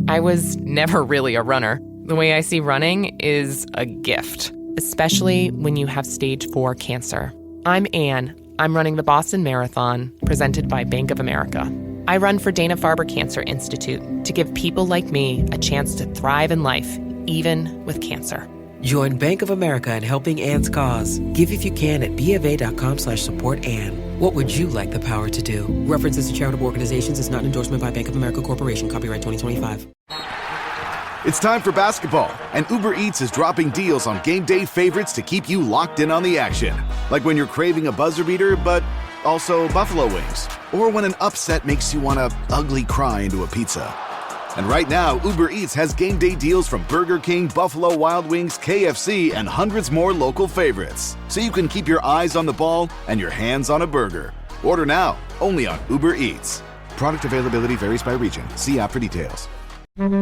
I was never really a runner. The way I see running is a gift, especially when you have stage 4 cancer. I'm Anne. I'm running the Boston Marathon, presented by Bank of America. I run for Dana-Farber Cancer Institute to give people like me a chance to thrive in life, even with cancer. Join Bank of America in helping Anne's cause. Give if you can at BofA.com/supportAnne. What would you like the power to do? References to charitable organizations is not an endorsement by Bank of America Corporation. Copyright 2025. It's time for basketball, and Uber Eats is dropping deals on game day favorites to keep you locked in on the action. Like when you're craving a buzzer beater, but also buffalo wings. Or when an upset makes you want to ugly cry into a pizza. And right now, Uber Eats has game day deals from Burger King, Buffalo Wild Wings, KFC, and hundreds more local favorites. So you can keep your eyes on the ball and your hands on a burger. Order now, only on Uber Eats. Product availability varies by region. See app for details. And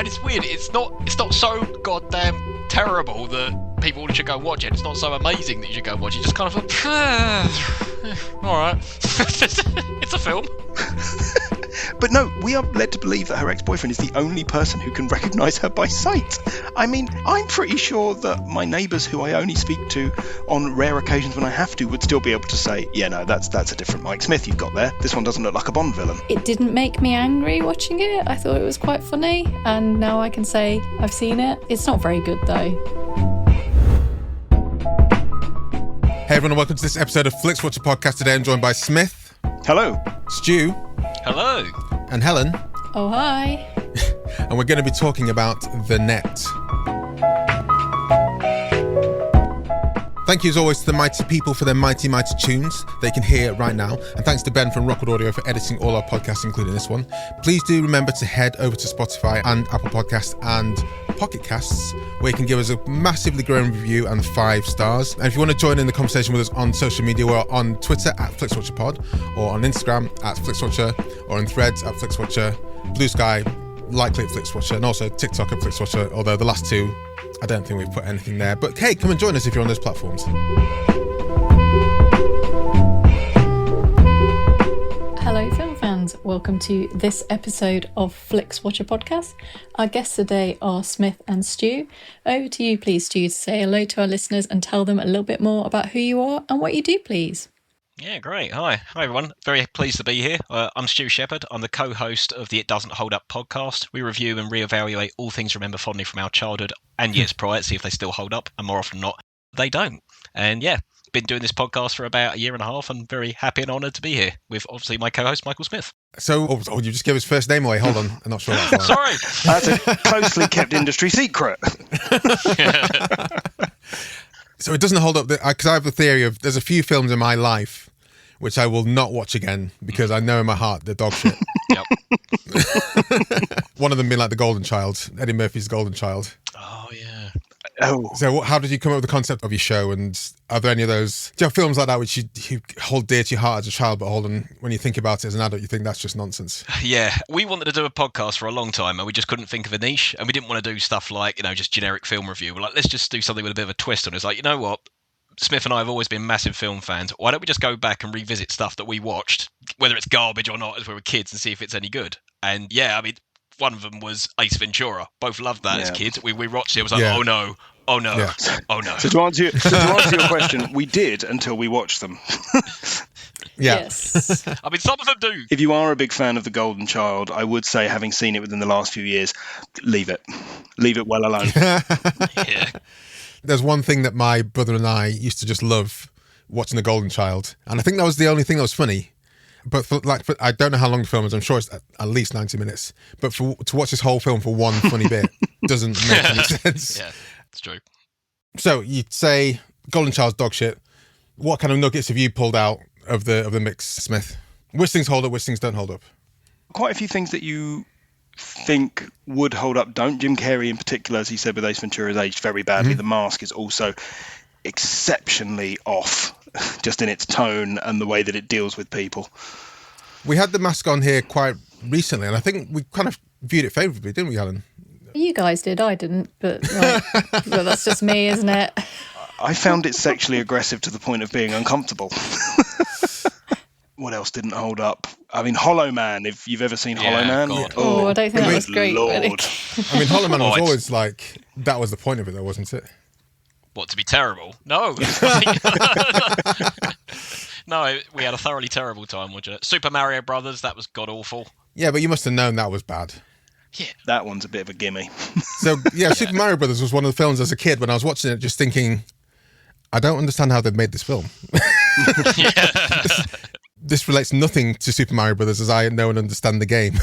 it's weird, it's not so goddamn terrible that people should go watch it. It's not so amazing that you should go watch it. Just kind of like, alright. It's a film. But no, we are led to believe that her ex-boyfriend is the only person who can recognise her by sight. I mean, I'm pretty sure that my neighbours who I only speak to on rare occasions when I have to would still be able to say, yeah, no, that's a different Mike Smith you've got there. This one doesn't look like a Bond villain. It didn't make me angry watching it. I thought it was quite funny, and now I can say I've seen it. It's not very good though. Hey everyone, and welcome to this episode of Flixwatcher podcast. Today I'm joined by Smith. Hello. Stu. Hello. And Helen. Oh, hi. And we're going to be talking about the net. Thank you as always to the mighty people for their mighty, mighty tunes they can hear right now. And thanks to Ben from Rockwood Audio for editing all our podcasts, including this one. Please do remember to head over to Spotify and Apple Podcasts and Pocket Casts, where you can give us a massively growing review and 5 stars. And if you want to join in the conversation with us on social media, we're on Twitter at FlixWatcherPod, or on Instagram at FlixWatcher, or on Threads at FlixWatcher, Blue Sky, likely at FlixWatcher, and also TikTok at FlixWatcher, although the last two, I don't think we've put anything there. But hey, come and join us if you're on those platforms. Hello, film fans. Welcome to this episode of Flixwatcher podcast. Our guests today are Smith and Stu. Over to you, please, Stu, to say hello to our listeners and tell them a little bit more about who you are and what you do, please. Yeah, great. Hi everyone. Very pleased to be here. I'm Stu Shepherd. I'm the co-host of the It Doesn't Hold Up podcast. We review and reevaluate all things remember fondly from our childhood and years prior to see if they still hold up, and more often than not, they don't. And yeah, been doing this podcast for about a year and a half, and very happy and honoured to be here with obviously my co-host Michael Smith. So, you just gave his first name away. Hold on, I'm not sure that's right. Sorry. That's a closely kept industry secret. So it doesn't hold up, because I have the theory of there's a few films in my life which I will not watch again because I know in my heart they're dog shit. Yep. One of them being like The Golden Child, Eddie Murphy's Golden Child. Oh, yeah. Oh. So how did you come up with the concept of your show, and are there any of those, do you have films like that which you hold dear to your heart as a child, but when you think about it as an adult, you think that's just nonsense? Yeah, we wanted to do a podcast for a long time, and we just couldn't think of a niche, and we didn't want to do stuff like, just generic film review. We're like, let's just do something with a bit of a twist on it. It's like, you know what? Smith and I have always been massive film fans. Why don't we just go back and revisit stuff that we watched, whether it's garbage or not, as we were kids, and see if it's any good? And yeah, I mean, one of them was Ace Ventura. Both loved that as kids. We watched it. It was like, oh no. Oh no! Yeah. Oh no! So to answer your question, we did until we watched them. Yeah. Yes. I mean, some of them do. If you are a big fan of The Golden Child, I would say, having seen it within the last few years, leave it well alone. Yeah. There's one thing that my brother and I used to just love watching The Golden Child, and I think that was the only thing that was funny. But I don't know how long the film is. I'm sure it's at least 90 minutes. But to watch this whole film for one funny bit doesn't make any sense. Yeah, it's true. So you'd say Golden Child's dog shit. What kind of nuggets have you pulled out of the mix, Smith? Which things hold up, which things don't hold up? Quite a few things that you think would hold up don't. Jim Carrey in particular, as he said, with Ace Ventura, has aged very badly. Mm-hmm. The Mask is also exceptionally off, just in its tone and the way that it deals with people. We had The Mask on here quite recently, and I think we kind of viewed it favourably, didn't we, Helen? You guys did, I didn't, but well, that's just me, isn't it? I found it sexually aggressive to the point of being uncomfortable. What else didn't hold up? I mean, Hollow Man, if you've ever seen Hollow Man. God. Oh, I don't think that was great. Lord. Really. I mean, Hollow Man was it's- always like, that was the point of it though, wasn't it? What, to be terrible? No. No, we had a thoroughly terrible time watching it. Super Mario Brothers, that was god-awful. Yeah, but you must have known that was bad. Yeah. That one's a bit of a gimme. So, yeah, Super Mario Brothers was one of the films as a kid when I was watching it just thinking, I don't understand how they've made this film. This relates nothing to Super Mario Brothers as I know and understand the game.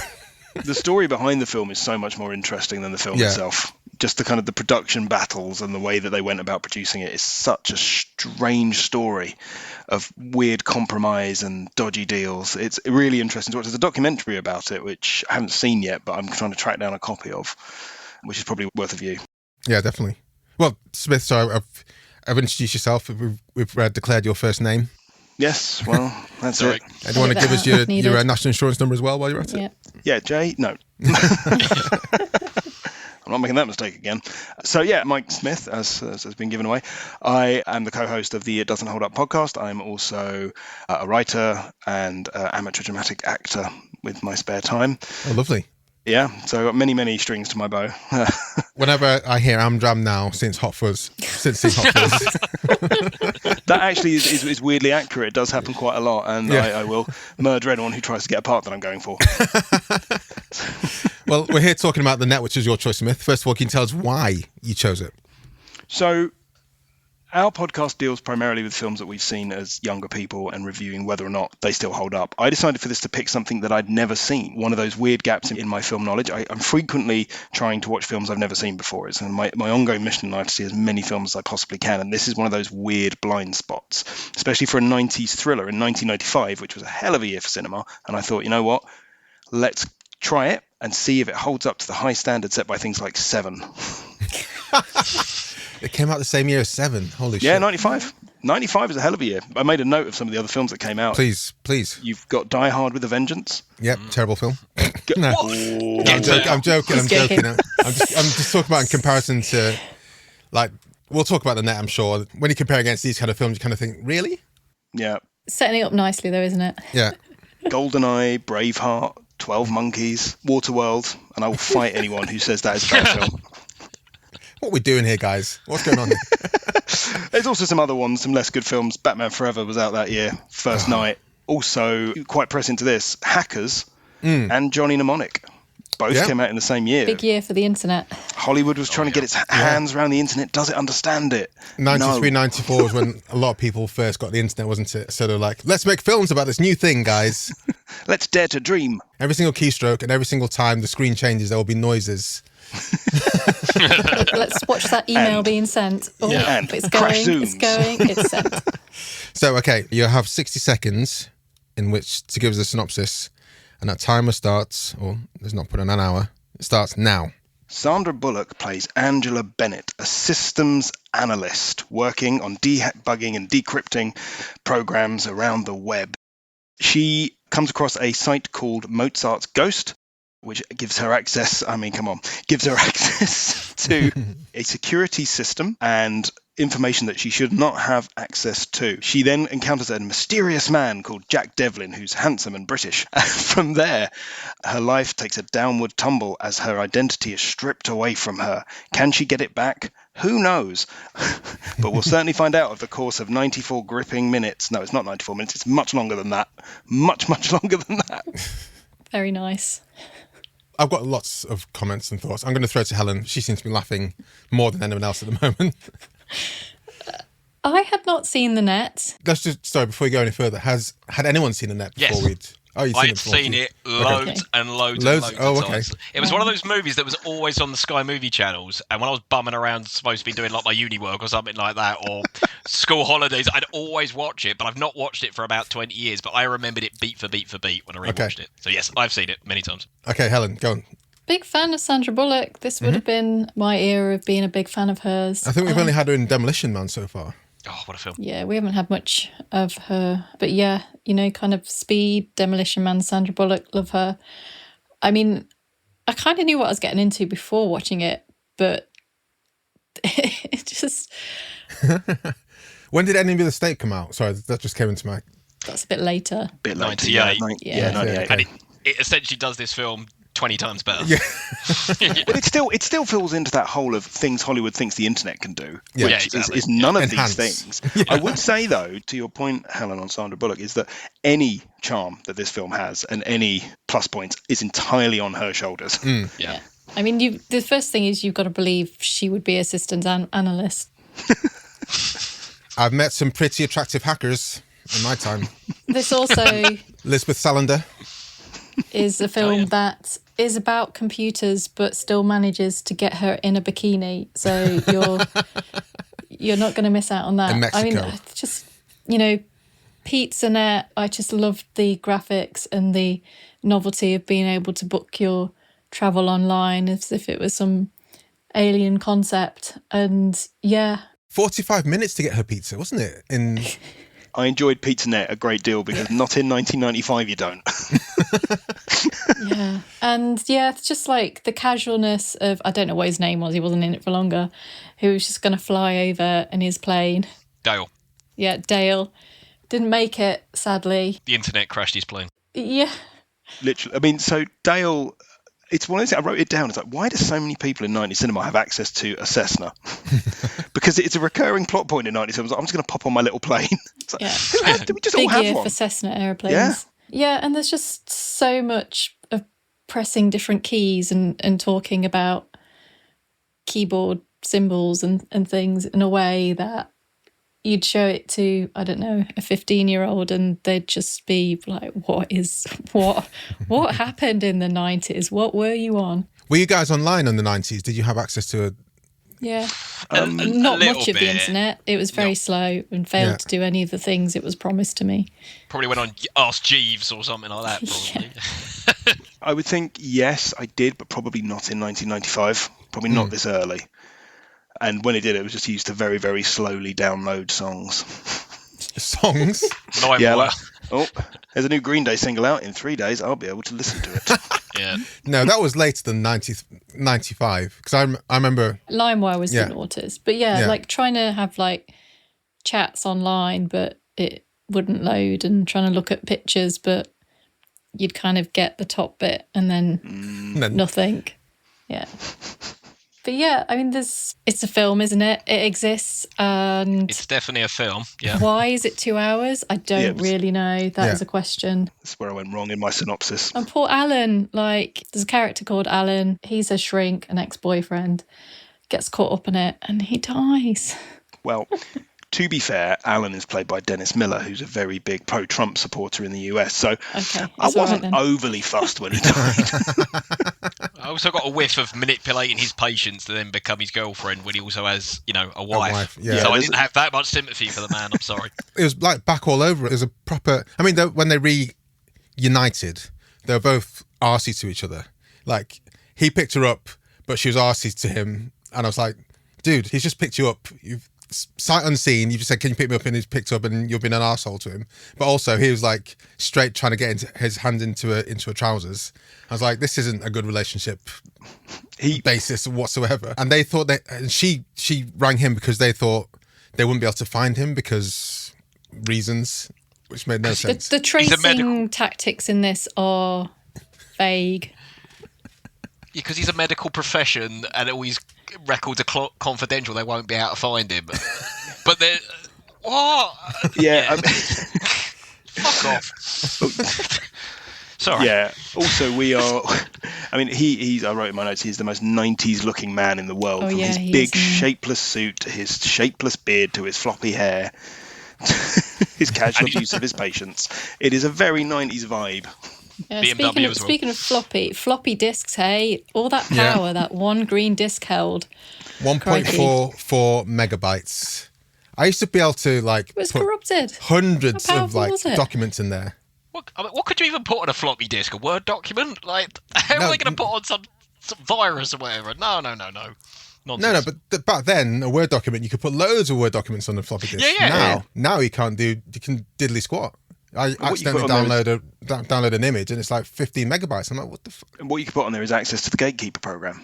The story behind the film is so much more interesting than the film itself. Just the kind of the production battles and the way that they went about producing it is such a strange story of weird compromise and dodgy deals. It's really interesting to watch. There's a documentary about it, which I haven't seen yet, but I'm trying to track down a copy of, which is probably worth a view. Yeah, definitely. Well, Smith, so I've introduced yourself. We've declared your first name. Yes, well, that's Sorry. it. Do you want to give us your Needed. national insurance number as well while you're at it? Yeah. Yeah, Jay? No. I'm not making that mistake again. So yeah, Mike Smith, as has been given away. I am the co-host of the It Doesn't Hold Up podcast. I'm also a writer and amateur dramatic actor with my spare time. Oh, lovely. Yeah, so I've got many, many strings to my bow. Whenever I hear Amdram now, since Hot Fuzz, That actually is weirdly accurate. It does happen quite a lot, and Yeah. I will murder anyone who tries to get a part that I'm going for. Well, we're here talking about The Net, which is your choice, Smith. First of all, can you tell us why you chose it? So our podcast deals primarily with films that we've seen as younger people and reviewing whether or not they still hold up. I decided for this to pick something that I'd never seen, one of those weird gaps in my film knowledge. I'm frequently trying to watch films I've never seen before. It's my ongoing mission in life to see as many films as I possibly can, and this is one of those weird blind spots, especially for a 90s thriller in 1995, which was a hell of a year for cinema. And I thought, you know what? Let's try it and see if it holds up to the high standard set by things like Seven. It came out the same year as Seven. Holy shit. Yeah, 95. 95 is a hell of a year. I made a note of some of the other films that came out. Please. You've got Die Hard with a Vengeance. Yep, terrible film. No. Ooh. I'm joking. I'm joking. I'm just talking about in comparison to, like, we'll talk about The Net, I'm sure. When you compare against these kind of films, you kind of think, really? Yeah. Setting it up nicely, though, isn't it? Yeah. GoldenEye, Braveheart, 12 Monkeys, Waterworld, and I will fight anyone who says that is a bad film. What are we doing here, guys? What's going on here? There's also some other ones, some less good films. Batman Forever was out that year, First Night. Also, quite pressing to this, Hackers and Johnny Mnemonic. Both came out in the same year. Big year for the internet. Hollywood was trying to get its hands around the internet. Does it understand it? 93, No. 94 was when a lot of people first got the internet, wasn't it? So they're like, let's make films about this new thing, guys. Let's dare to dream. Every single keystroke and every single time the screen changes, there will be noises. Let's watch that email being sent. Oh, And it's crash going, it's zooms. going, it's sent. So, okay, you have 60 seconds in which to give us a synopsis. And that timer starts, or let's not put on an hour, it starts now. Sandra Bullock plays Angela Bennett, a systems analyst working on debugging and decrypting programs around the web. She comes across a site called Mozart's Ghost, which gives her access to a security system and information that she should not have access to. She then encounters a mysterious man called Jack Devlin, who's handsome and British. And from there, her life takes a downward tumble as her identity is stripped away from her. Can she get it back? Who knows? But we'll certainly find out over the course of 94 gripping minutes. No, it's not 94 minutes. It's much longer than that. Much, much longer than that. Very nice. I've got lots of comments and thoughts. I'm going to throw it to Helen. She seems to be laughing more than anyone else at the moment. I had not seen The Net. Let's just, sorry, before we go any further, had anyone seen The Net before Yes. you'd I seen had it before? seen it loads and loads Loads? and Oh, loads of okay. times. It was one of those movies that was always on the Sky Movie channels, and when I was bumming around supposed to be doing like my uni work or something like that, or school holidays, I'd always watch it, but I've not watched it for about 20 years, but I remembered it beat for beat for beat when I rewatched it. So yes, I've seen it many times. Okay, Helen, go on. Big fan of Sandra Bullock. This would have been my era of being a big fan of hers. I think we've only had her in Demolition Man so far. Oh, what a film. Yeah, we haven't had much of her. But yeah, you know, kind of Speed, Demolition Man, Sandra Bullock, love her. I mean, I kind of knew what I was getting into before watching it, but it just... When did Enemy of the State come out? Sorry, that just came into my That's a bit later. 98. 98. And it essentially does this film 20 times better. Yeah. But it still falls into that hole of things Hollywood thinks the internet can do, Yeah. which Yeah, exactly. is none of Enhance. these things. I would say, though, to your point, Helen, on Sandra Bullock, is that any charm that this film has and any plus points is entirely on her shoulders. Yeah. I mean, the first thing is you've got to believe she would be assistant analyst. I've met some pretty attractive hackers in my time. This also Elizabeth Salander. is a film that is about computers but still manages to get her in a bikini. So you're not going to miss out on that. In Mexico. I mean, just, Pete's Annette, I just loved the graphics and the novelty of being able to book your travel online as if it was some alien concept. And yeah. 45 minutes to get her pizza, wasn't it? I enjoyed Pizza Net a great deal because not in 1995 you don't. Yeah. And yeah, it's just like the casualness of, I don't know what his name was, he wasn't in it for longer, who was just going to fly over in his plane. Dale. Yeah, Dale. Didn't make it, sadly. The internet crashed his plane. Yeah. Literally. I mean, so Dale, it's one of those, I wrote it down. It's like, why do so many people in 90s cinema have access to a Cessna? Because it's a recurring plot point in 90s cinema. I'm just going to pop on my little plane. It's like, did we just all Big have year one? for Cessna airplanes. Yeah. Yeah, and there's just so much of pressing different keys and talking about keyboard symbols and things in a way that you'd show it to, I don't know, a 15-year-old and they'd just be like, what happened in the 90s? What were you on? Were you guys online in the 90s? Did you have access to a... Yeah. A Not little much of the bit. internet. It was very slow and failed to do any of the things it was promised to me. Probably went on Ask Jeeves or something like that, probably. I would think, yes, I did, but probably not in 1995. Probably not this early. And when it did, it was just used to very, very slowly download songs. songs? There's a new Green Day single out in 3 days. I'll be able to listen to it. Yeah. No, that was later than 95. Because I remember... LimeWire was the noughties. But like trying to have like chats online, but it wouldn't load, and trying to look at pictures, but you'd kind of get the top bit and then nothing. Yeah. But yeah, I mean, it's a film, isn't it? It exists, and it's definitely a film. Yeah. Why is it 2 hours? I don't really know. That is a question. That's where I went wrong in my synopsis. And poor Alan, like, there's a character called Alan. He's a shrink, an ex-boyfriend, gets caught up in it, and he dies. Well, to be fair, Alan is played by Dennis Miller, who's a very big pro-Trump supporter in the US. So I wasn't overly fussed when he died. I also got a whiff of manipulating his patients to then become his girlfriend when he also has, a wife. Yeah. So I didn't have that much sympathy for the man. I'm sorry. It was like back all over. It was a proper... I mean, when they reunited, they were both arsey to each other. Like, he picked her up, but she was arsey to him. And I was like, dude, he's just picked you up. You've sight unseen, you just said, can you pick me up? And he's picked up and you've been an arsehole to him. But also he was like straight trying to get his hand into her trousers. I was like, this isn't a good relationship basis whatsoever. And they thought and she rang him because they thought they wouldn't be able to find him because reasons, which made no sense. The tracing tactics in this are vague. Because he's a medical profession and all his records are confidential, they won't be able to find him. But they're... What? Yeah. Fuck off. Sorry. Yeah. Also, we are... I mean, he's... I wrote in my notes, he's the most 90s looking man in the world. From his big, shapeless suit to his shapeless beard to his floppy hair. His casual use of his patients. It is a very 90s vibe. Yeah, speaking of floppy disks, hey, all that power that one green disk held. 1.44 megabytes. I used to be able to it was corrupted. Hundreds of documents in there. What could you even put on a floppy disk? A Word document? How are they going to put on some virus or whatever? No. Nonsense. No, but back then, a Word document, you could put loads of Word documents on a floppy disk. Now you can't you can diddly squat. I accidentally download an image and it's like 15 megabytes. I'm like, what the fuck? And what you can put on there is access to the Gatekeeper program.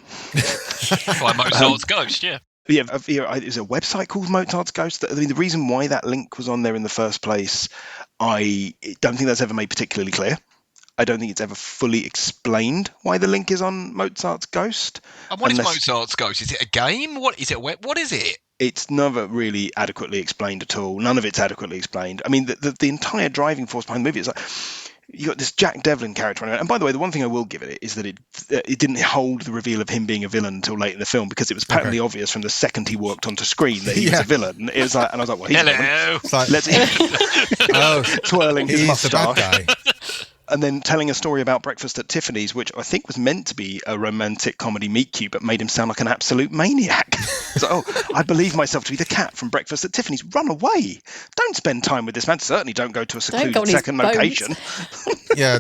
Like Mozart's Ghost, yeah. Yeah, there's a website called Mozart's Ghost. I mean, the reason why that link was on there in the first place, I don't think that's ever made particularly clear. I don't think it's ever fully explained why the link is on Mozart's Ghost. And what is Mozart's Ghost? Is it a game? What is it? What is it? It's never really adequately explained at all. None of it's adequately explained. I mean, the entire driving force behind the movie is like, you got this Jack Devlin character on it. And by the way, the one thing I will give it is that it didn't hold the reveal of him being a villain until late in the film, because it was patently obvious from the second he walked onto screen that he was a villain. It was like, and I was like, well, he's a villain. It's like, twirling his he's the bad moustache. guy. And then telling a story about Breakfast at Tiffany's, which I think was meant to be a romantic comedy meet-cute, but made him sound like an absolute maniac. So, I believe myself to be the cat from Breakfast at Tiffany's. Run away. Don't spend time with this man. Certainly don't go to a secluded second location. Yeah,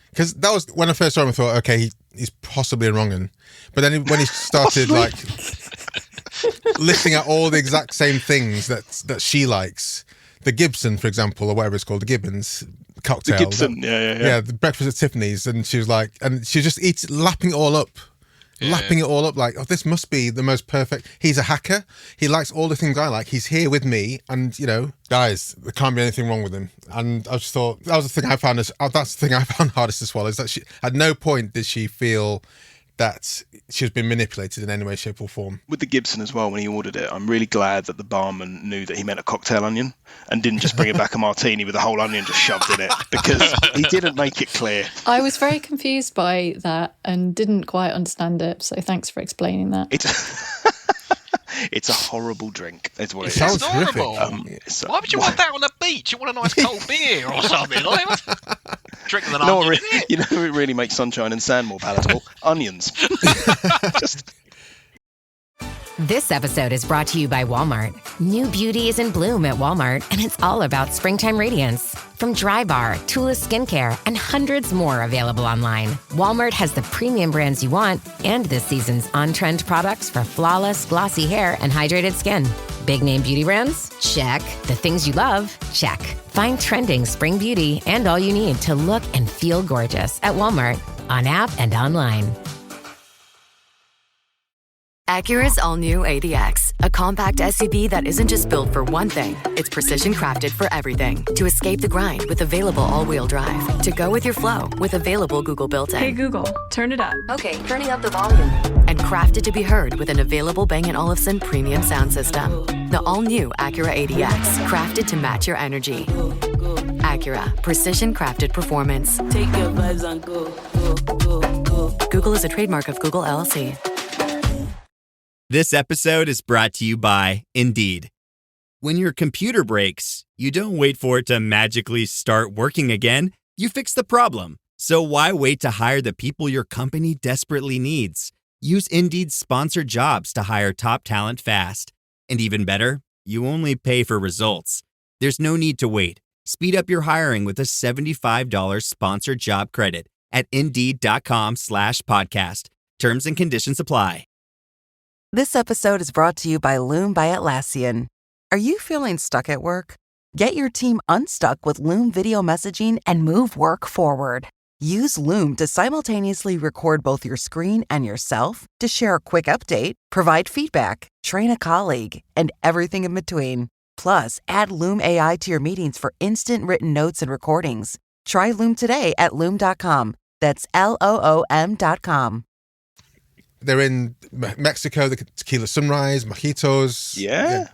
because that was when I first saw him, I thought, okay, he's possibly a wrong-un. But then when he started like listing out all the exact same things that she likes, the Gibson, for example, or whatever it's called, the Gibbons cocktail. The Gibson, yeah. The Breakfast at Tiffany's, and she was like, and she just lapping it all up. Lapping it all up like, oh, this must be the most perfect. He's a hacker. He likes all the things I like. He's here with me. And, guys, there can't be anything wrong with him. And I just thought, that was the thing I found, that's the thing I found hardest to swallow, is that at no point did she feel that she's been manipulated in any way, shape or form. With the Gibson as well, when he ordered it, I'm really glad that the barman knew that he meant a cocktail onion and didn't just bring it back a martini with a whole onion just shoved in it, because he didn't make it clear. I was very confused by that and didn't quite understand it, so thanks for explaining that. It's a horrible drink, is what it is. Sounds horrible. horrific. Why would you want that on the beach? You want a nice cold beer or something. Drink the No, it really makes sunshine and sand more palatable. Onions. This episode is brought to you by Walmart. New beauty is in bloom at Walmart, and it's all about springtime radiance. From Drybar, Tula Skincare, and hundreds more available online, Walmart has the premium brands you want and this season's on-trend products for flawless, glossy hair and hydrated skin. Big name beauty brands? Check. The things you love? Check. Find trending spring beauty and all you need to look and feel gorgeous at Walmart, on app and online. Acura's all-new ADX, a compact SUV that isn't just built for one thing, it's precision-crafted for everything. To escape the grind with available all-wheel drive. To go with your flow with available Google built-in. Hey Google, turn it up. Okay, turning up the volume. And crafted to be heard with an available Bang & Olufsen premium sound system. The all-new Acura ADX, crafted to match your energy. Acura, precision-crafted performance. Take your vibes and go, go, go, go. Google is a trademark of Google LLC. This episode is brought to you by Indeed. When your computer breaks, you don't wait for it to magically start working again. You fix the problem. So why wait to hire the people your company desperately needs? Use Indeed's sponsored jobs to hire top talent fast. And even better, you only pay for results. There's no need to wait. Speed up your hiring with a $75 sponsored job credit at Indeed.com/podcast. Terms and conditions apply. This episode is brought to you by Loom by Atlassian. Are you feeling stuck at work? Get your team unstuck with Loom video messaging and move work forward. Use Loom to simultaneously record both your screen and yourself to share a quick update, provide feedback, train a colleague, and everything in between. Plus, add Loom AI to your meetings for instant written notes and recordings. Try Loom today at Loom.com. That's LOOM.com. They're in Mexico, the tequila sunrise, mojitos. Yeah.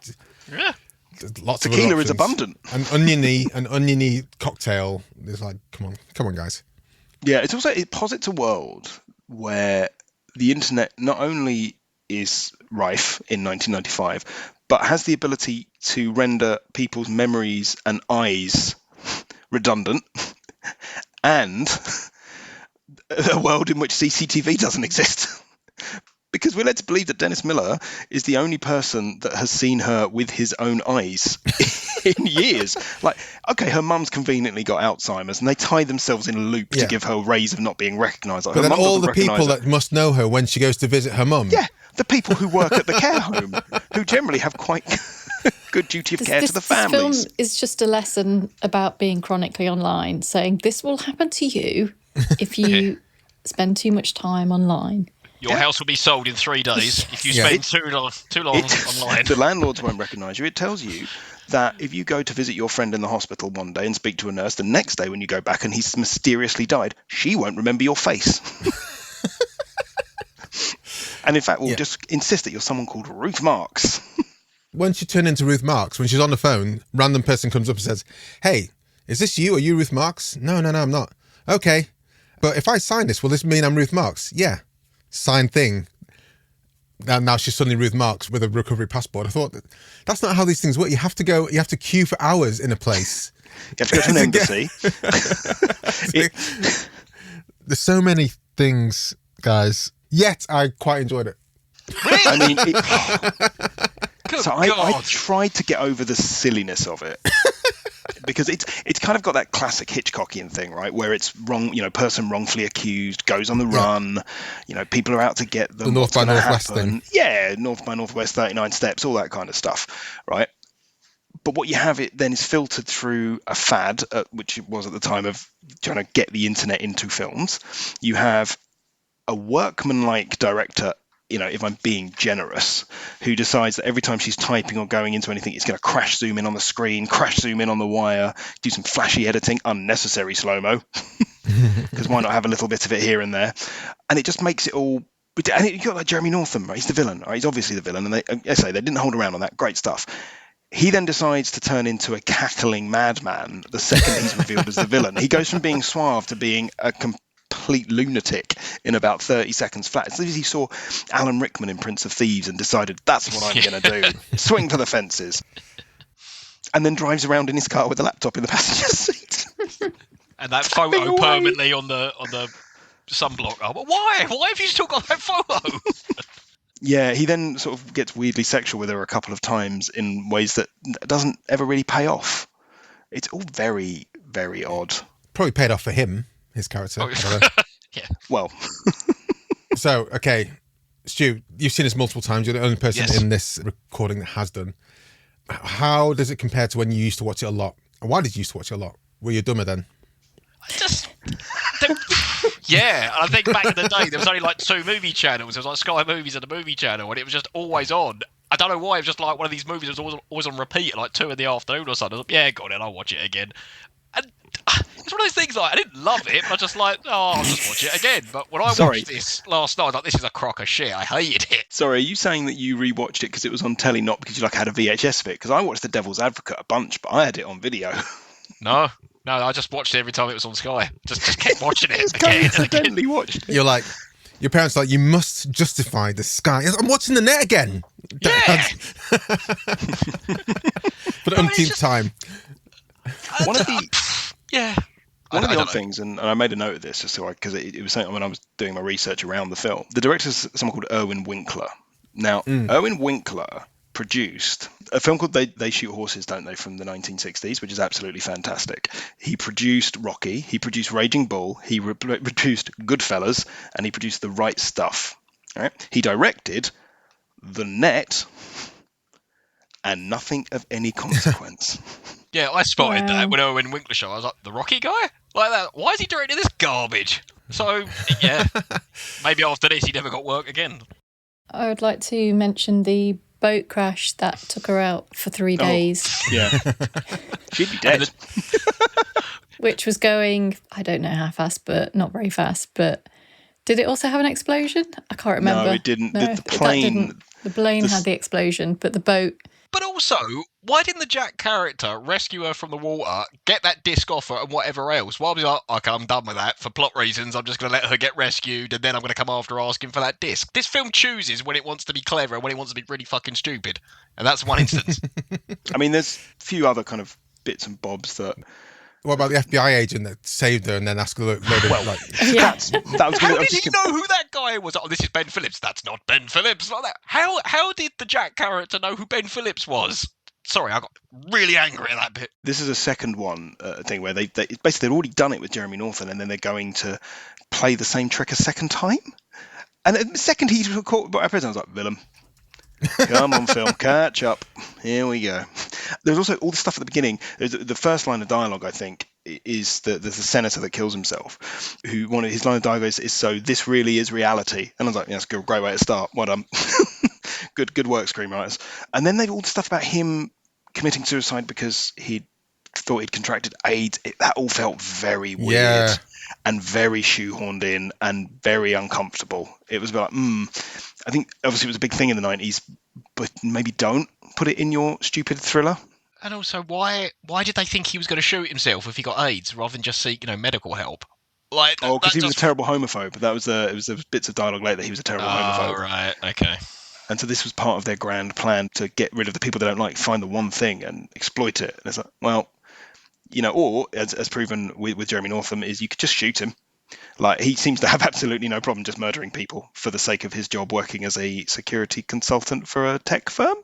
Lots of tequila is abundant. An oniony cocktail. It's like, come on, guys. Yeah, it posits a world where the internet not only is rife in 1995, but has the ability to render people's memories and eyes redundant, and a world in which CCTV doesn't exist. Because we're led to believe that Dennis Miller is the only person that has seen her with his own eyes in years. Like, okay, her mum's conveniently got Alzheimer's and they tie themselves in a loop to give her rays of not being recognised. Like, but then all the people that must know her when she goes to visit her mum. Yeah, the people who work at the care home, who generally have quite good duty of care to the families. This film is just a lesson about being chronically online, saying this will happen to you if you spend too much time online. Your house will be sold in 3 days if you spend too long online. The landlords won't recognise you. It tells you that if you go to visit your friend in the hospital one day and speak to a nurse, the next day when you go back and he's mysteriously died, she won't remember your face. And in fact, we'll just insist that you're someone called Ruth Marks. Once you turn into Ruth Marks, when she's on the phone, random person comes up and says, "Hey, is this you? Are you Ruth Marks?" No, I'm not. Okay. But if I sign this, will this mean I'm Ruth Marks? Yeah. Signed thing. Now she's suddenly Ruth Marks with a recovery passport. I thought, that's not how these things work. You have to queue for hours in a place. You have to go to an embassy. There's so many things, guys. Yet I quite enjoyed it. Really? I mean, I tried to get over the silliness of it. Because it's kind of got that classic Hitchcockian thing, right? Where it's wrong, person wrongfully accused, goes on the run, people are out to get them. The North by Northwest thing. Yeah, North by Northwest, 39 steps, all that kind of stuff, right? But what you have it then is filtered through a fad, which it was at the time of trying to get the internet into films. You have a workmanlike director, if I'm being generous, who decides that every time she's typing or going into anything, it's going to crash zoom in on the screen, crash zoom in on the wire, do some flashy editing, unnecessary slow-mo, because why not have a little bit of it here and there? And it just makes it all... And you've got like Jeremy Northam, right? He's the villain, right? He's obviously the villain, and they didn't hold around on that. Great stuff. He then decides to turn into a cackling madman the second he's revealed as the villain. He goes from being suave to being a complete lunatic in about 30 seconds flat. It's as if he saw Alan Rickman in Prince of Thieves and decided, that's what I'm going to do. Swing for the fences. And then drives around in his car with a laptop in the passenger seat. And that photo permanently on the sunblock. Oh, but why? Why have you still got that photo? Yeah, he then sort of gets weirdly sexual with her a couple of times in ways that doesn't ever really pay off. It's all very, very odd. Probably paid off for him, his character. Oh, yeah. Well. So, okay, Stu, you've seen this multiple times. You're the only person in this recording that has done. How does it compare to when you used to watch it a lot? And why did you used to watch it a lot? Were you dumber then? Yeah, I think back in the day there was only like 2 movie channels. There was like Sky Movies and a movie channel, and it was just always on. I don't know why. It was just like one of these movies that was always on repeat at like 2 in the afternoon or something. I was like, yeah, go on then, I'll watch it again. And it's one of those things like I didn't love it, but I just like, I'll just watch it again. But when I watched this last night, I was like, this is a crock of shit. I hated it. Sorry, are you saying that you rewatched it because it was on telly, not because you had a VHS of it? Because I watched The Devil's Advocate a bunch, but I had it on video. No, I just watched it every time it was on Sky. Just kept watching it. Accidentally watched it. You're like, your parents are like, you must justify the Sky. I'm watching the net again. Yeah. For the umpteenth time. One of the odd things, and I made a note of this just because it was something when I was doing my research around the film. The director's someone called Irwin Winkler. Now, Irwin Winkler produced a film called They Shoot Horses, Don't They, from the 1960s, which is absolutely fantastic. He produced Rocky, he produced Raging Bull, he produced Goodfellas, and he produced The Right Stuff. All right? He directed The Net and Nothing of Any Consequence. Yeah, I spotted that when Irwin Winkler show. I was like, the Rocky guy? Like that? Why is he directing this garbage? So, yeah, maybe after this he never got work again. I would like to mention the boat crash that took her out for 3 days. Yeah. She'd be dead. Which was going, I don't know how fast, but not very fast. But did it also have an explosion? I can't remember. No, it didn't. No, the plane... The plane had the explosion, but the boat... But also, why didn't the Jack character rescue her from the water, get that disc off her and whatever else? Why was he like, okay, I'm done with that. For plot reasons, I'm just going to let her get rescued and then I'm going to come after asking for that disc. This film chooses when it wants to be clever and when it wants to be really fucking stupid. And that's one instance. I mean, there's a few other kind of bits and bobs that... What about the FBI agent that saved her and then asked her load of... How did he know who that guy was? Oh, this is Ben Phillips. That's not Ben Phillips. Like that. How did the Jack character know who Ben Phillips was? Sorry, I got really angry at that bit. This is a second one thing where they basically they'd already done it with Jeremy Northam and then they're going to play the same trick a second time. And the second he's caught by a president, I was like, villain. Come on, film, catch up. Here we go. There's also all the stuff at the beginning. The first line of dialogue, I think, is the senator that kills himself, who wanted his line of dialogue is so this really is reality. And I was like, yeah, that's a great way to start. Well done. Good work, screenwriters. And then they've all the stuff about him committing suicide because he thought he'd contracted AIDS. That all felt very weird and very shoehorned in and very uncomfortable. It was like, I think obviously it was a big thing in the 90s, but maybe don't put it in your stupid thriller. And also, why did they think he was going to shoot himself if he got AIDS rather than just seek, medical help? Because he was a terrible homophobe. That was it was bits of dialogue later. He was a terrible homophobe. Oh, right, okay. And so this was part of their grand plan to get rid of the people they don't like, find the one thing and exploit it. And it's like, well, or as proven with Jeremy Northam, is you could just shoot him. Like, he seems to have absolutely no problem just murdering people for the sake of his job working as a security consultant for a tech firm.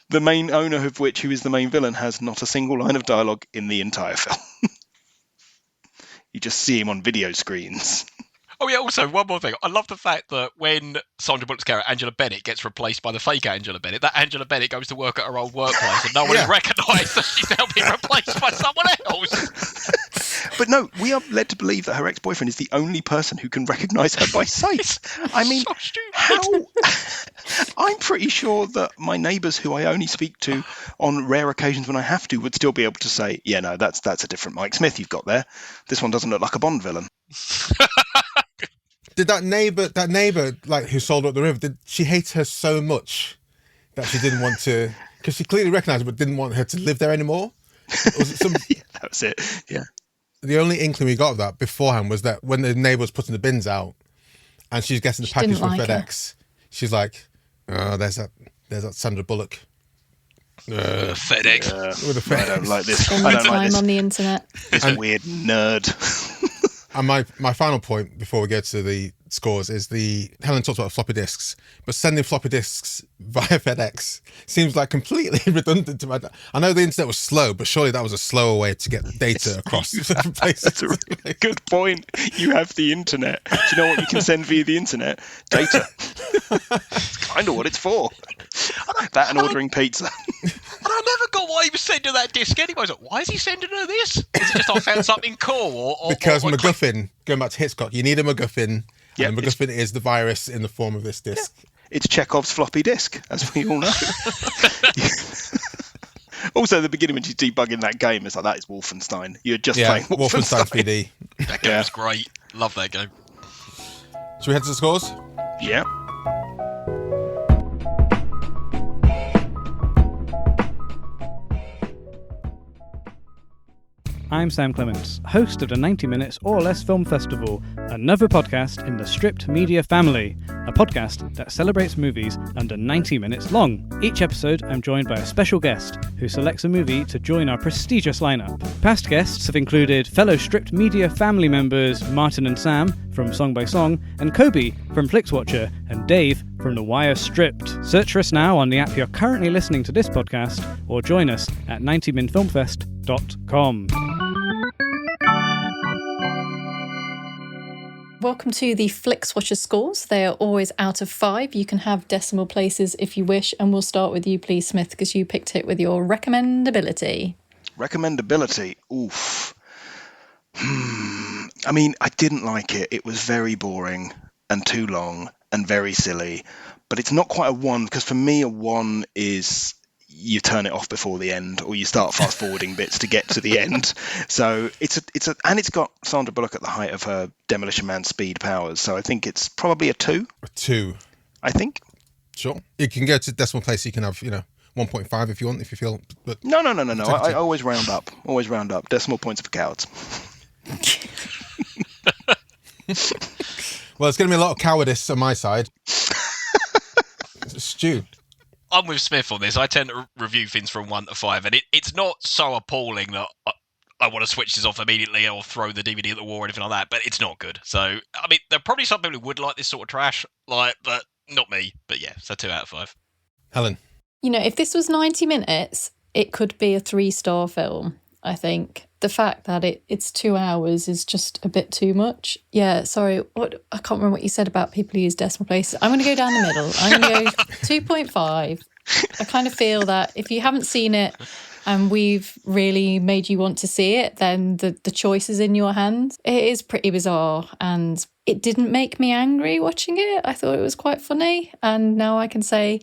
The main owner of which, who is the main villain, has not a single line of dialogue in the entire film. You just see him on video screens. Oh yeah, also, one more thing. I love the fact that when Sandra Bullock's character, Angela Bennett, gets replaced by the fake Angela Bennett, that Angela Bennett goes to work at her old workplace and no one has recognised that she's now being replaced by someone else. But no, we are led to believe that her ex-boyfriend is the only person who can recognise her by sight. I mean, so stupid. How? I'm pretty sure that my neighbours, who I only speak to on rare occasions when I have to, would still be able to say, yeah, no, that's a different Mike Smith you've got there. This one doesn't look like a Bond villain. Did that neighbour, like, who sold her up the river, did she hate her so much that she didn't want to, because she clearly recognised her but didn't want her to live there anymore? Was it yeah, that was it, yeah. The only inkling we got of that beforehand was that when the neighbour was putting the bins out and she's getting the package from FedEx, she's like, oh, there's that Sandra Bullock. FedEx. With a FedEx. I don't like this. Spend time on the internet. This weird nerd. And my final point before we go to the scores is Helen talked about floppy disks, but sending floppy disks via FedEx seems like completely redundant to my. I know the internet was slow, but surely that was a slower way to get data across different places. That's a really good point. You have the internet. Do you know what you can send via the internet? Data. It's kind of what it's for. That and ordering pizza. And I never got why he was sending that disc anyway. I was like, why is he sending her this? Is it just I found something cool? Because MacGuffin, going back to Hitchcock, you need a MacGuffin. Yep, and the MacGuffin is the virus in the form of this disc. Yeah. It's Chekhov's floppy disk, as we all know. Also, at the beginning when she's debugging that game, it's like, that is Wolfenstein. You're just playing Wolfenstein 3D. That game was great. Love that game. Should we head to the scores? Yeah. I'm Sam Clements, host of the 90 Minutes or Less Film Festival, another podcast in the Stripped Media family, a podcast that celebrates movies under 90 minutes long. Each episode, I'm joined by a special guest who selects a movie to join our prestigious lineup. Past guests have included fellow Stripped Media family members Martin and Sam from Song by Song, and Kobe from Flixwatcher, and Dave from The Wire Stripped. Search for us now on the app you're currently listening to this podcast, or join us at 90minfilmfest.com. Welcome to the Flixwatcher scores. They are always out of 5. You can have decimal places if you wish, and we'll start with you, please, Smith, because you picked it with your recommendability. Recommendability? Oof. I mean, I didn't like it. It was very boring and too long and very silly. But it's not quite a 1, because for me a 1 is you turn it off before the end, or you start fast forwarding bits to get to the end. So it's got Sandra Bullock at the height of her Demolition Man speed powers. So I think it's probably a 2. A 2. I think. Sure. You can go to decimal place. You can have 1.5 if you want, if you feel. But no. I always round up. Always round up. Decimal points for cowards. Well, it's going to be a lot of cowardice on my side. Stu. I'm with Smith on this. I tend to review things from 1 to 5, and it's not so appalling that I want to switch this off immediately or throw the DVD at the wall or anything like that, but it's not good. So, I mean, there are probably some people who would like this sort of trash, but not me. But yeah, so 2 out of 5. Helen. If this was 90 minutes, it could be a 3-star film, I think. The fact that it's 2 hours is just a bit too much. Yeah, sorry, I can't remember what you said about people who use decimal places. I'm going to go down the middle. I'm going to go 2.5. I kind of feel that if you haven't seen it, and we've really made you want to see it, then the choice is in your hands. It is pretty bizarre, and it didn't make me angry watching it. I thought it was quite funny, and now I can say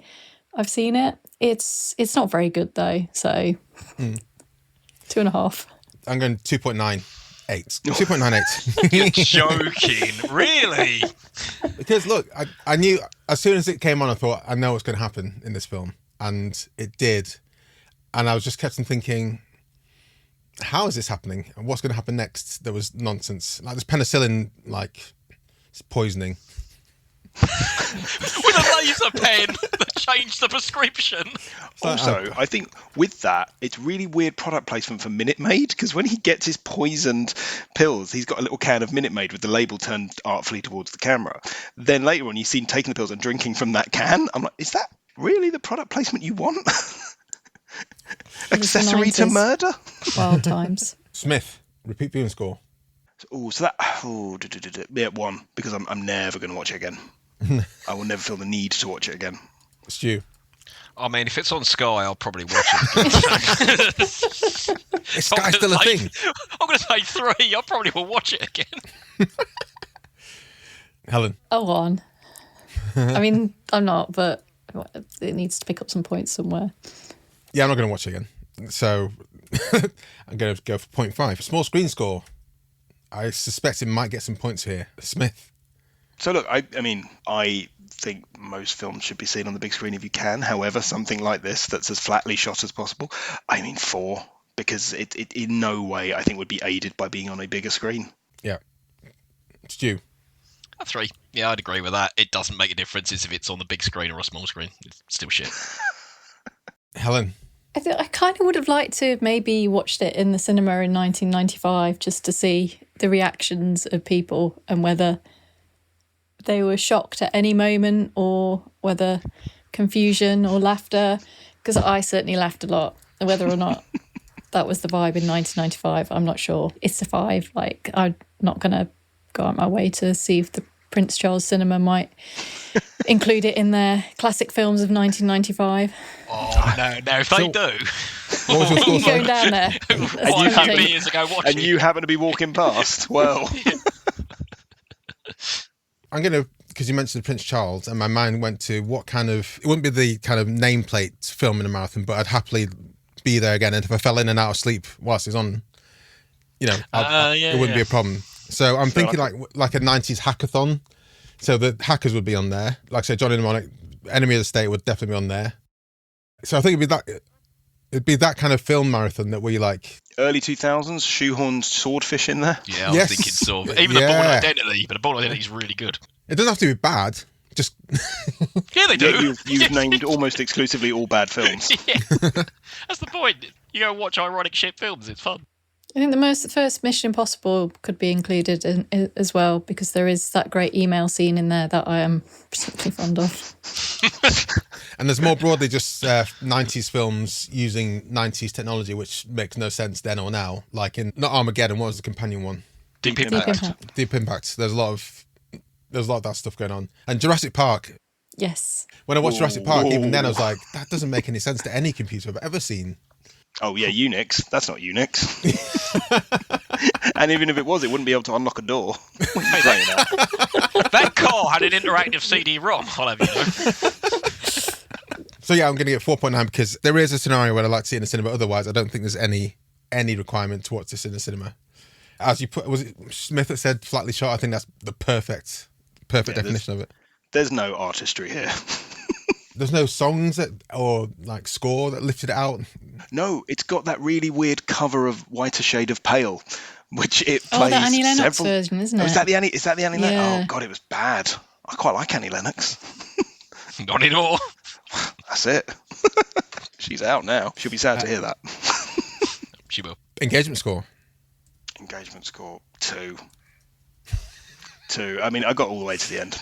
I've seen it. It's not very good though, so 2.5. I'm going 2.98. 2.98. You're joking, really? Because look, I knew as soon as it came on, I thought, I know what's going to happen in this film. And it did. And I was just kept on thinking, how is this happening? And what's going to happen next? There was nonsense. Like this penicillin, like, it's poisoning. With a laser pen that changed the prescription. Also, I think with that, it's really weird product placement for Minute Maid, because when he gets his poisoned pills, he's got a little can of Minute Maid with the label turned artfully towards the camera. Then later on, you see him taking the pills and drinking from that can. I'm like, is that really the product placement you want? Accessory to murder? Wild times. Smith, repeat viewing score. Yeah, 1, because I'm never going to watch it again. I will never feel the need to watch it again. Stu. I mean, if it's on Sky, I'll probably watch it. Is Sky still a thing? I'm going to say 3. I probably will watch it again. Helen. A 1. I mean, I'm not, but it needs to pick up some points somewhere. Yeah, I'm not going to watch it again. So I'm going to go for 0.5. Small screen score. I suspect it might get some points here. Smith. So look, I mean, I think most films should be seen on the big screen if you can. However, something like this that's as flatly shot as possible, I mean 4, because it in no way I think would be aided by being on a bigger screen. Yeah. Stu. 3. Yeah, I'd agree with that. It doesn't make a difference if it's on the big screen or a small screen. It's still shit. Helen. I kind of would have liked to have maybe watched it in the cinema in 1995 just to see the reactions of people and whether they were shocked at any moment or whether confusion or laughter, because I certainly laughed a lot. Whether or not that was the vibe in 1995, I'm not sure. It's a 5. Like, I'm not going to go out my way to see if the Prince Charles Cinema might include it in their classic films of 1995. Oh, no, if they do. What was your score? You going down there? Years ago watching. And you happen to be walking past. Well. I'm going to, because you mentioned Prince Charles, and my mind went to what kind of, it wouldn't be the kind of nameplate film in a marathon, but I'd happily be there again. And if I fell in and out of sleep whilst it's on, you know, it wouldn't be a problem. So I'm thinking like a 90s hackathon. So the hackers would be on there. Like I said, Johnny Mnemonic, Enemy of the State would definitely be on there. So I think it'd be that kind of film marathon that we like. Early 2000s, shoehorned swordfish in there. Yeah, I was thinking sort of. Even a Born Identity, but a Born Identity is really good. It doesn't have to be bad. Just yeah, they do. You've named almost exclusively all bad films. Yeah. That's the point. You go watch ironic shit films. It's fun. I think the first Mission Impossible could be included in as well, because there is that great email scene in there that I am particularly fond of. And there's more broadly just 90s films using 90s technology, which makes no sense then or now. Like in, not Armageddon, what was the companion one? Deep Impact. Deep Impact. There's a lot of that stuff going on. And Jurassic Park. Yes. When I watched Jurassic Park, even then I was like, that doesn't make any sense to any computer I've ever seen. Oh yeah, Unix. That's not Unix. And even if it was, it wouldn't be able to unlock a door. What are you saying now? That car had an interactive CD-ROM. I'll have you know. So yeah, I'm going to get 4.9 because there is a scenario where I'd like to see it in the cinema. Otherwise, I don't think there's any requirement to watch this in the cinema. As you put, was it Smith that said flatly shot? I think that's the perfect definition of it. There's no artistry here. There's no songs or like score that lifted it out. No, it's got that really weird cover of Whiter Shade of Pale, which it plays. Oh, the Annie Lennox version, isn't it? Is that the Annie Lennox? Yeah. Oh god, it was bad. I quite like Annie Lennox. Not anymore. That's it. She's out now. She'll be sad to hear that. She will. Engagement score. 2. I mean, I got all the way to the end.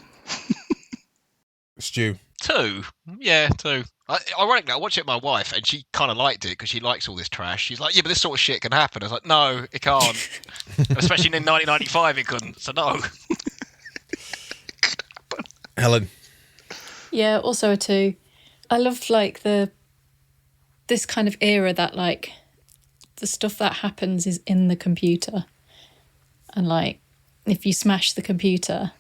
Stu. 2. Yeah, 2. Ironically, I watched it with my wife, and she kind of liked it because she likes all this trash. She's like, yeah, but this sort of shit can happen. I was like, no, it can't. Especially in 1995, it couldn't. So no. Helen. Yeah, also a 2. I loved like the this kind of era that like the stuff that happens is in the computer, and like if you smash the computer,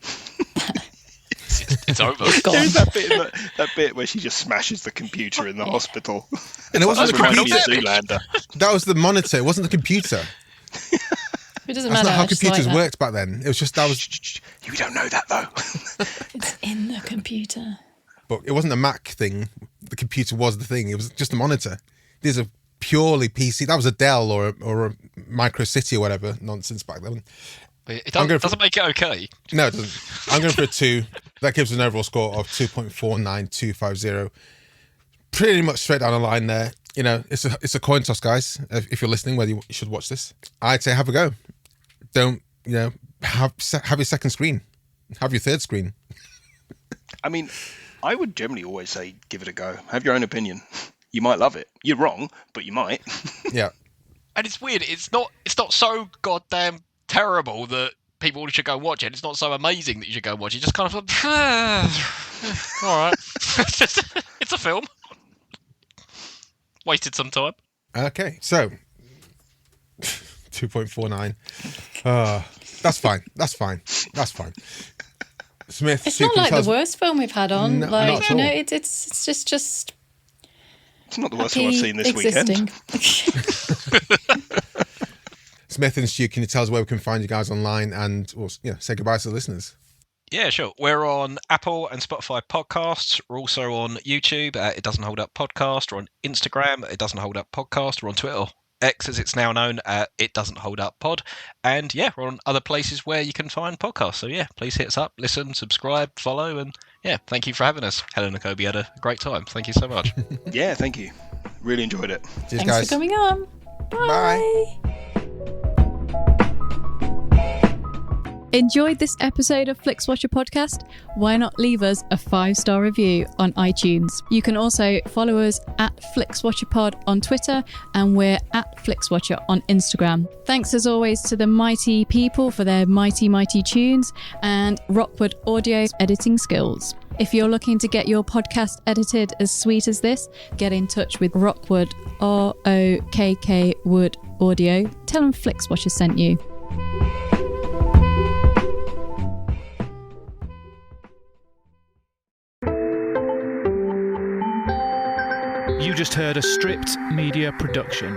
it's over. There's that bit where she just smashes the computer in the hospital. And it wasn't the computer. Zoolander. That was the monitor. It wasn't the computer. It doesn't That's matter. not how I just computers like that. worked back then. It was just that was. You don't know that though. It's in the computer. But it wasn't a Mac thing. The computer was the thing. It was just a monitor. These are purely PC. That was a Dell or a Micro City or whatever nonsense back then. It doesn't make it okay. No, it doesn't. I'm going for a 2. That gives an overall score of 2.49250. Pretty much straight down the line there. You know, it's a coin toss, guys. If you're listening, whether you should watch this, I'd say have a go. Don't, you know, have your second screen. Have your third screen. I mean, I would generally always say give it a go. Have your own opinion. You might love it. You're wrong, but you might. Yeah. And it's weird. It's not so goddamn terrible that people should go watch it. It's not so amazing that you should go watch it. Just kind of like, all right. It's a film. Wasted some time. Okay, so 2.49. That's fine. Smith. It's not like the worst film we've had on. No, like, not at you know, all. it's just. It's not the worst film I've seen this weekend. Smith and Stu, can you tell us where we can find you guys online and say goodbye to the listeners? Yeah, sure. We're on Apple and Spotify podcasts. We're also on YouTube at It Doesn't Hold Up Podcast. We're on Instagram at It Doesn't Hold Up Podcast. We're on Twitter, X as it's now known, at It Doesn't Hold Up Pod. And yeah, we're on other places where you can find podcasts. So yeah, please hit us up, listen, subscribe, follow, and yeah, thank you for having us. Helen and Kobe had a great time. Thank you so much. Yeah, thank you. Really enjoyed it. Cheers, Thanks guys. for coming on. Bye. Enjoyed this episode of Flixwatcher podcast? Why not leave us a 5-star review on iTunes? You can also follow us at FlixWatcherPod on Twitter, and we're at FlixWatcher on Instagram. Thanks as always to the mighty people for their mighty tunes and Rockwood Audio's editing skills. If you're looking to get your podcast edited as sweet as this, get in touch with Rockwood, ROKK Wood Audio. Tell them Flixwatcher sent you. You just heard a Stripped Media production.